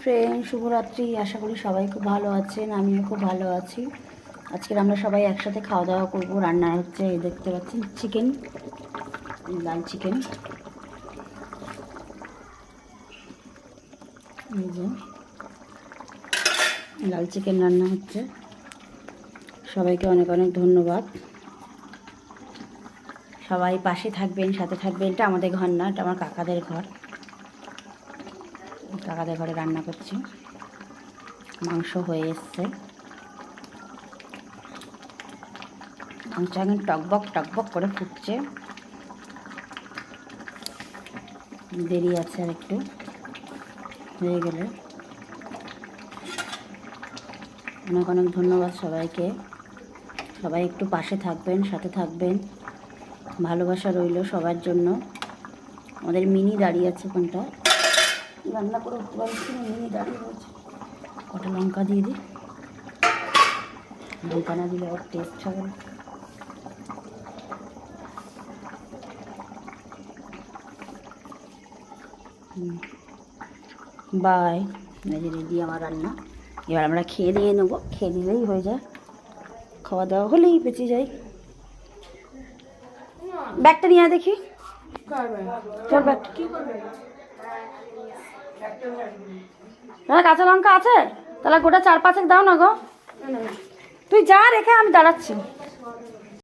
Friend, শুভরাত্রি। আশা করি সবাই খুব ভালো আছেন, আমিও খুব ভালো আছি। আজকের আমরা সবাই একসাথে খাওয়া দাওয়া করবো। রান্না হচ্ছে, এই দেখতে পাচ্ছেন চিকেন, লাল চিকেন। এই যে লাল চিকেন রান্না হচ্ছে। সবাইকে অনেক অনেক ধন্যবাদ। সবাই পাশে থাকবেন, সাথে থাকবেন। এটা আমাদের ঘর না, এটা আমার কাকাদের ঘর। কাকাদের ঘরে রান্না করছি। মাংস হয়ে এসছে। মাংস এখন টকবক টকবক করে ফুটছে। দেরি আছে আর একটু, হয়ে গেলে। অনেক অনেক ধন্যবাদ সবাইকে। সবাই একটু পাশে থাকবেন, সাথে থাকবেন। ভালোবাসা রইল সবার জন্য। আমাদের মিনি দাঁড়িয়ে আছে কোনটা রান্না করে মিনি দাঁড়িয়ে রয়েছে। কটা লঙ্কা দিয়ে দিই, লঙ্কা না দিলে ওর টেস্ট হবে না। বাই। রেডি আমার রান্না। এবার আমরা খেয়ে নিয়ে নেবো, খেয়ে নিলেই হয়ে যায়। খাওয়া দাওয়া হলেই বেঁচে যাই। ব্যাগটা নিয়ে দেখি, চল ব্যাগটা। কাঁচা লঙ্কা আছে? তাহলে গোটা 4-5 দাও না গো। তুই যা, রেখে আমি দাঁড়াচ্ছি।